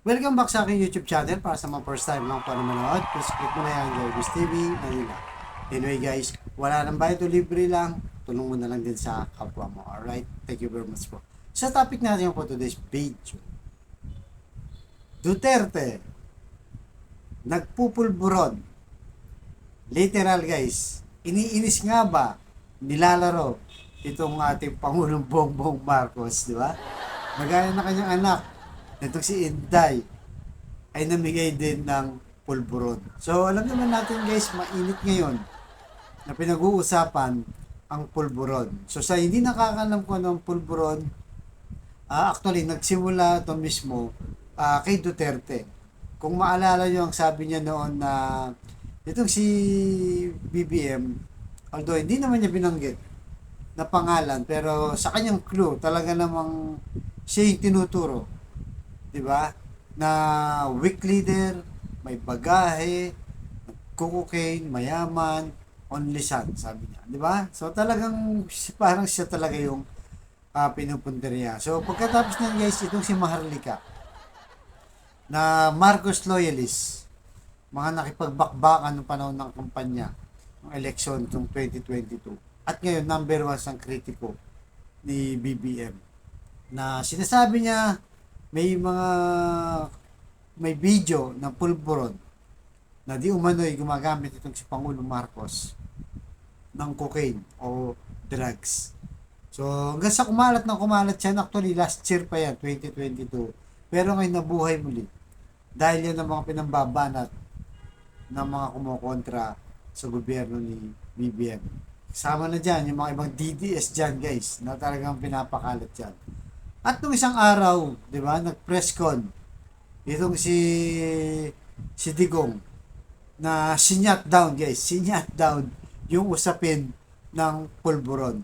Welcome back sa aking YouTube channel. Para sa mga first time lang po na manood, please click mo na yan, Joygus TV, Manila. Anyway guys, wala nang bayad o libre lang, tulong mo na lang din sa kapwa mo. Alright, thank you very much po. Sa topic natin po today's video, Duterte, nagpupulburon. Literal guys, iniinis nga ba, nilalaro itong ating Pangulong Bongbong Marcos, di ba? Magaya na kanyang anak, itong si Inday, ay namigay din ng pulburon. So, alam naman natin guys, mainit ngayon na pinag-uusapan ang pulburon. So, sa hindi nakakalam ko ng pulburon, actually, nagsimula ito mismo kay Duterte. Kung maalala nyo ang sabi niya noon na itong si BBM, although hindi naman niya binanggit na pangalan, pero sa kanyang clue, talaga namang siya yung tinuturo. 'Di ba? Na weak leader, may bagahe, cocaine, mayaman, only son, sabi niya. 'Di ba? So talagang parang siya talaga yung pinupunteriya. So pagkatapos niyan guys, itong si Maharlika na Marcos loyalist, mga nakipagbakbakan ng panahon ng kampanya ng election ng 2022. At ngayon, number one ang kritiko ni BBM na sinasabi niya may video ng pulburon na di umano'y gumagamit itong si Pangulong Marcos ng cocaine o drugs. So, hanggang sa kumalat yan, actually last year pa yan, 2022. Pero ngayon nabuhay muli. Dahil yan ang mga pinambabanat ng mga kumukontra sa gobyerno ni BBM. Kasama na dyan yung mga ibang DDS dyan guys na talagang pinapakalat dyan. At nung isang araw, di ba, nag-press con itong si Digong na sinyat down guys, sinyat down yung usapin ng pulburon.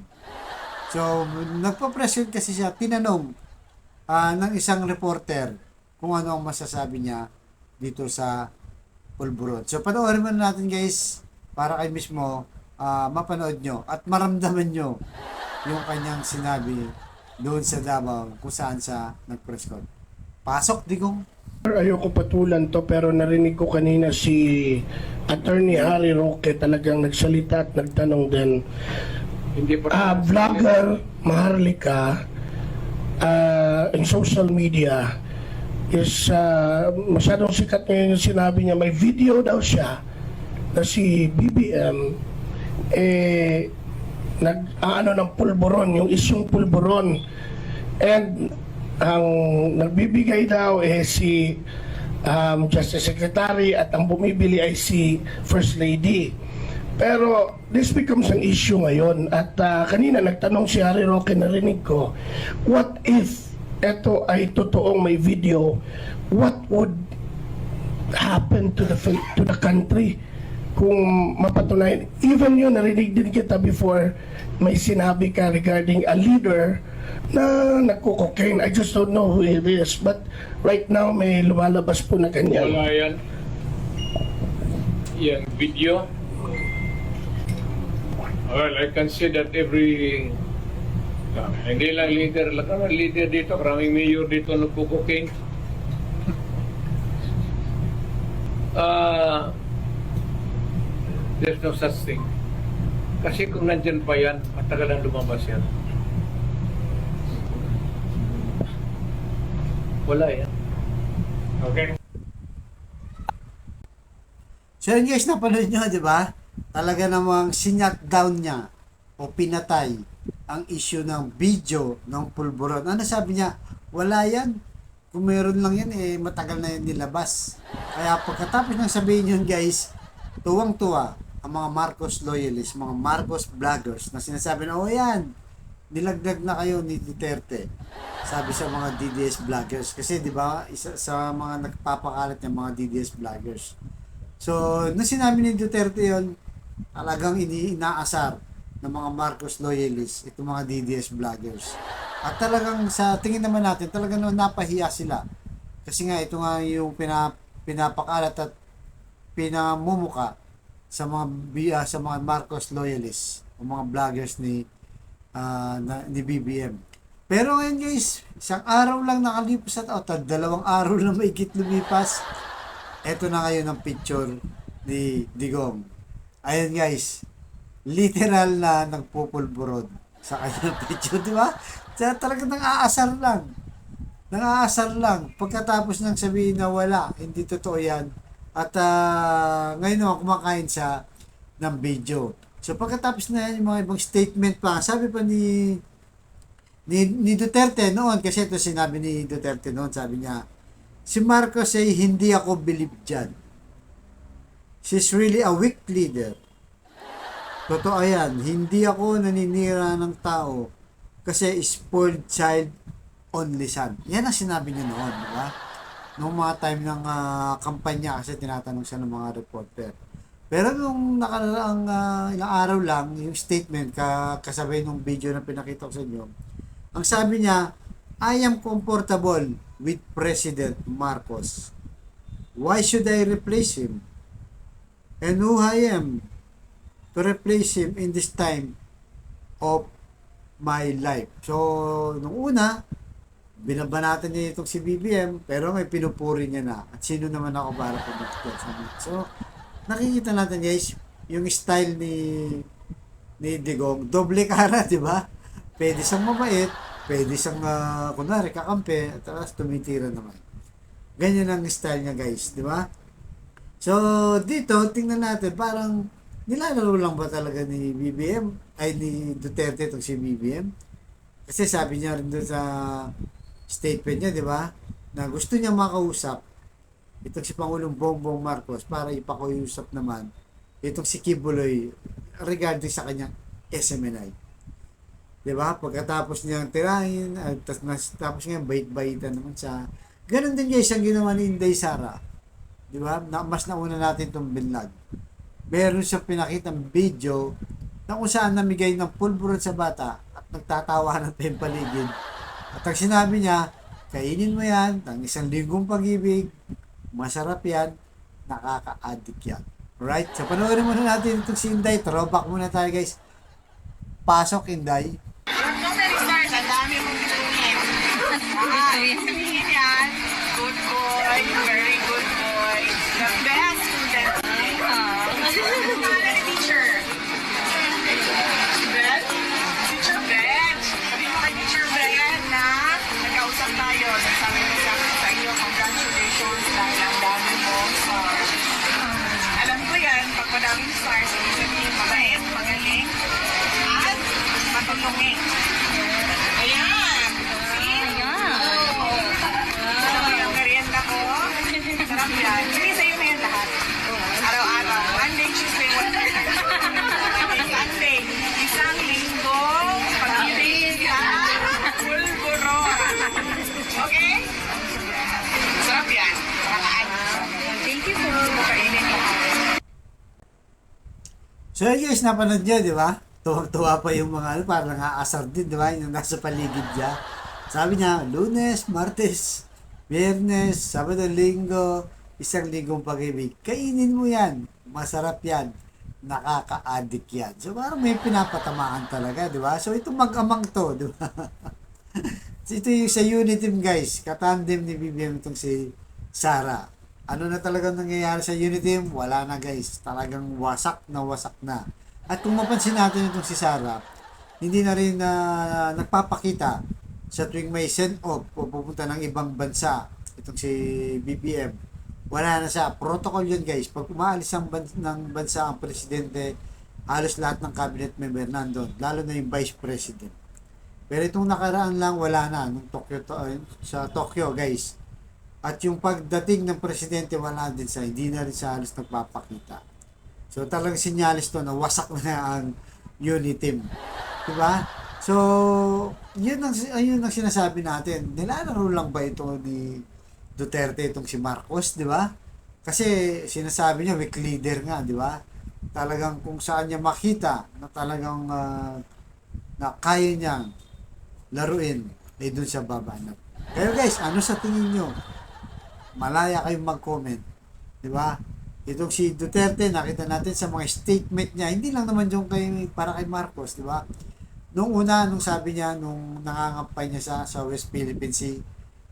So, nagpa-press con kasi siya, tinanong ng isang reporter kung ano ang masasabi niya dito sa pulburon. So, panoorin mo natin guys para kayo mismo mapanood nyo at maramdaman nyo yung kanyang sinabi doon sa Davao kung saan sa nag-press con. Pasok, Digong. Ayoko patulan to pero narinig ko kanina si Attorney Harry Roque talagang nagsalita at nagtanong din. Hindi pa Vlogger Maharlika in social media is masyadong sikat ngayon yung sinabi niya. May video daw siya na si BBM ano ng pulburon, yung isyong pulburon, and ang nagbibigay daw si Justice Secretary at ang bumibili ay si First Lady. Pero this becomes an issue ngayon at kanina nagtanong si Harry Roque, narinig ko, what if ito ay totoong may video, what would happen to the country kung mapatunayan? Even yun, narinig din kita before, may sinabi ka regarding a leader na nagko-cocaine. I just don't know who it is, but right now may lumalabas po na ganyan. wala yan. Yan video. Well, I can say that every hindi lang leader, lang leader dito, karaming mayor dito nagko-cocaine. There's no such thing. Kasi kung nandyan pa yan, matagal na lumabas yan. Wala yan. Okay? So yun guys, napanood nyo, di ba? Talaga namang sinyat down niya o pinatay ang issue ng video ng pulburon. Ano sabi niya? Wala yan. Kung meron lang yan, matagal na yan nilabas. Kaya pagkatapos ng sabihin yun guys, tuwang-tuwa ang mga Marcos loyalists, mga Marcos vloggers na sinasabi na, oh yan, nilagdag na kayo ni Duterte. Sabi sa mga DDS vloggers. Kasi di ba isa sa mga nagpapakalat ng mga DDS vloggers. So, nung sinabi ni Duterte yon, talagang inaasar ng mga Marcos loyalists, itong mga DDS vloggers. At talagang sa tingin naman natin, talagang napahiya sila. Kasi nga, ito nga yung pinapakalat at pinamumuka sa mga Marcos loyalists o mga vloggers ni BBM. Pero ngayon guys, isang araw lang nakalipas at dalawang araw na maigit lumipas. Eto na ngayon ang picture ni Digong. Ayun guys, literal na nagpupulburod sa kanyang picture, di ba? Talagang nang-aasar lang. Nang-aasar lang. Pagkatapos nang sabihin na wala, hindi totoo yan. At ngayon naman kumakain siya ng video. So pagkatapos na yan, yung mga ibang statement pa, sabi pa ni Duterte noon, kasi ito sinabi ni Duterte noon, sabi niya, si Marcos ay hindi ako believe dyan. She's really a weak leader. Totoo yan, hindi ako naninira ng tao kasi spoiled child only son. Yan ang sinabi niya noon, di ba? Noong mga time ng kampanya kasi tinatanong siya ng mga reporter. Pero nung nakaraang ilang araw lang, yung statement kasabay nung video na pinakita ko sa inyo, ang sabi niya, I am comfortable with President Marcos. Why should I replace him? And who I am to replace him in this time of my life. So, nung una, binabanatan niya itong si BBM, pero may pinupuri niya na. At sino naman ako para pumunta sa amin. So, nakikita natin guys, yung style ni Digong, doble cara, di ba? Pwede siyang mabait, pwede siyang, kunwari, kakampi, at tapos tumitira naman. Ganyan ang style niya guys, di ba? So, dito, tingnan natin, parang nilalaro lang ba talaga ni BBM, ay ni Duterte itong si BBM? Kasi sabi niya rin doon sa statement niya, di ba? Na gusto niya makausap itong si Pangulong Bongbong Marcos para ipakiusap naman itong si Kibuloy regarding sa kanyang SMNI. Di ba? Pagkatapos niyang tirahin, tapos niya bait-baitan naman siya. Ganon din guys ang ginawa ni Inday Sara. Di ba? Mas nauna natin itong binlag. Meron siyang pinakitang video na kung saan namigay ng pulburon sa bata at nagtatawanan pa yung paligid. At ang sinabi niya, kainin mo yan, ng 1 linggong pag-ibig, masarap yan, nakaka-addict yan. Right? So, panoorin muna natin itong si Inday. Throwback muna tayo guys. Pasok, Inday. Ang dami mong gituin. Sabihin yan, good boy, very good boy. The best student. Teacher. Ben? Teacher Ben. Sabi mo kay Teacher Ben na nagkausap tayo. Sabi mo sa iyo, congratulations dahil ang dami mong stars. Alam ko yan, pag madaming stars, ibig sabihin mabait, magaling, at matulungin. Ayan! See? Sarap yung merienda ko. Sarap yan. Hindi sa'yo na yan lahat. Araw-araw. Monday, Tuesday, Wednesday. Sunday. Isang linggo. Pag-ibig ka. Pulburo. Okay? Sarap yan. Makakaan. Thank you po. Kainin lahat. So guys, napanood niyo, di ba? Tuwang-tuwa pa yung mga parang aasar din, di ba? Yung nasa paligid niya. Sabi niya, Lunes, Martes, Biyernes, Sabado, Linggo, 1 linggong pag-ibig. Kainin mo yan. Masarap yan. Nakaka-addict yan. So parang may pinapatamaan talaga, di ba? So ito mag-amang to, di ba? So, ito yung sa unit team guys. Katandem ni BBM itong si Sara. Ano na talagang nangyayari sa unit team? Wala na guys. Talagang wasak na wasak na. At kung mapansin natin itong si Sara, hindi na rin nagpapakita sa tuwing may send-off o pupunta ng ibang bansa. Itong si BBM. Wala na siya. Protocol yun guys. Pag umaalis ng bansa ang presidente, halos lahat ng cabinet member nandun. Lalo na yung vice president. Pero itong nakaraan lang, wala na. Nung sa Tokyo guys. At yung pagdating ng presidente, wala din siya. Hindi na rin siya halos nagpapakita. So talagang sinyalis to na wasak na ang unit team. Diba? So, yun ang sinasabi natin. Nilalaro lang ba ito ni Duterte itong si Marcos, di ba? Kasi sinasabi niya weak leader nga, di ba? Talagang kung saan niya makita na talagang na kaya niyang laruin, ay doon siya babanat. Kaya guys, ano sa tingin nyo? Malaya kayong mag-comment, di ba? Itong si Duterte, nakita natin sa mga statement niya, hindi lang naman yung para kay Marcos, di ba? nung sabi niya, nung nangangampay niya sa West Philippine Sea,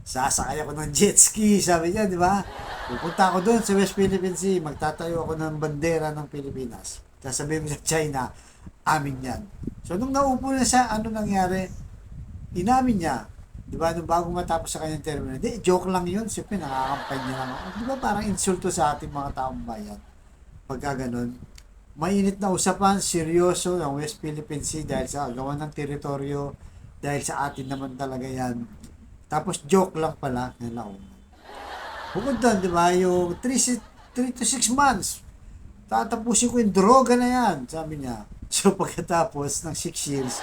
sasakay ako ng jet ski, sabi niya, di ba? Pupunta ako doon sa West Philippine Sea, magtatayo ako ng bandera ng Pilipinas. Sasabihin mo sa China, amin yan. So, nung naupo na siya, ano nangyari? Inamin niya, di ba, nung bago matapos sa kanyang terminal, di, joke lang yun, siyempre, nakakampay niya lang. Di ba, parang insulto sa ating mga taong bayan. Pagka ganun, mainit na usapan, seryoso ng West Philippine Sea dahil sa agawan ng teritoryo, dahil sa atin naman talaga yan. Tapos joke lang pala nila. Bukod doon, di ba, yung 3 to 6 months, tatapusin ko yung droga na yan, sabi niya. So pagkatapos ng 6 years,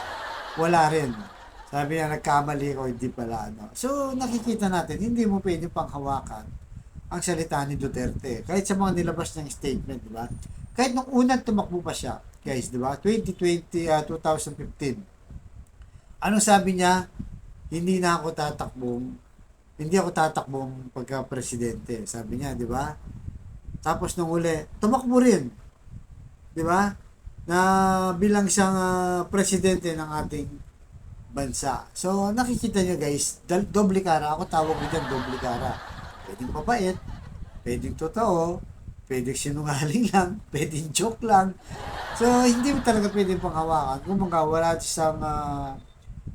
wala rin. Sabi niya, nagkamali ko, hindi pala. Ano. So nakikita natin, hindi mo pwede panghawakan ang salita ni Duterte. Kahit sa mga nilabas niyang statement, di ba? Kahit nung unang tumakbo pa siya, guys, di ba? 2015. Ano sabi niya? Hindi ako tatakbong pagka-presidente. Sabi niya, di ba? Tapos nung uli, tumakbo rin. Di ba? Na bilang siyang presidente ng ating bansa. So, nakikita niyo guys, doble cara. Ako tawag ko dyan, doble cara. Pwedeng mabait, pwedeng totoo, pwedeng sinungaling lang, pwedeng joke lang. So, hindi mo talaga pwedeng panghawakan. Kung wala siyang,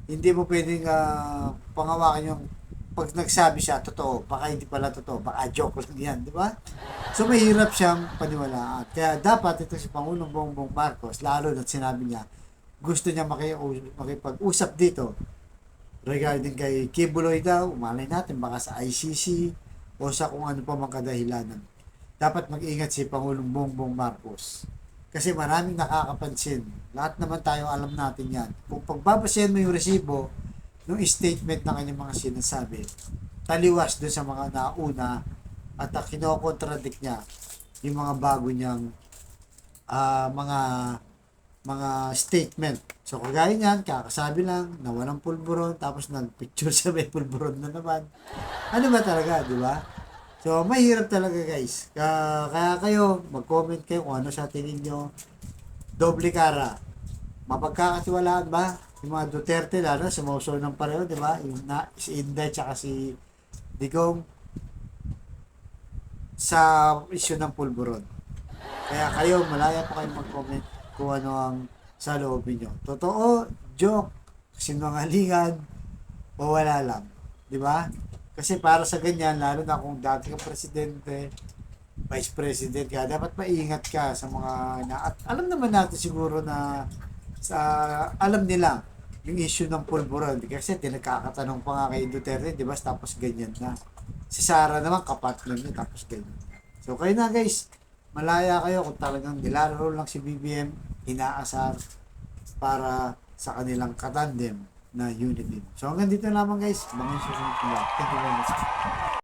hindi mo pwedeng panghawakan yung pag nagsabi siya, totoo, baka hindi pala totoo, baka joke lang yan, di ba? So, mahirap siyang paniwalaan. Kaya dapat ito si Pangulong Bongbong Marcos, lalo na sinabi niya, gusto niya makipag-usap dito regarding kay Kibuloy daw, umalay natin, baka sa ICC, o sa kung ano pa mang kadahilanan. Dapat mag-ingat si Pangulong Bongbong Marcos. Kasi maraming nakakapansin. Lahat naman tayo alam natin yan. Kung pagbabasahin mo yung resibo, yung statement na kanyang mga sinasabi, taliwas dun sa mga nauna at kinokontradict niya yung mga bago niyang mga statement. So kagaya niyan, kakasabi lang na walang pulburon, tapos nagpicture sa may pulburon na naman. Ano ba talaga, di ba? So mahirap talaga guys. Kaya kayo, mag-comment kayo kung ano sa tingin nyo. Doble cara. Mapagkakatiwalaan ba? Yung mga Duterte, lalo sa mauso ng pareho, di ba? Yung si Inday tsaka si Digong sa issue ng pulburon. Kaya kayo, malaya pa kayo mag-comment kung ano ang sa loobin nyo. Totoo, joke, sinungalingan, o wala lang. Di ba? Kasi para sa ganyan, lalo na kung dati kang presidente, vice president ka, dapat maingat ka sa mga at alam naman natin siguro na alam nila yung issue ng pulburon. Kasi tinagkakatanong pa nga kay Duterte, di ba? Tapos ganyan na. Si Sara naman, kapat lang niya, tapos ganyan. So, kayo na guys, malaya kayo kung talagang nilalaro lang si BBM, inaasar para sa kanilang katandem na unity. So hanggang dito lamang guys. Mga susunod na. Thank you very much.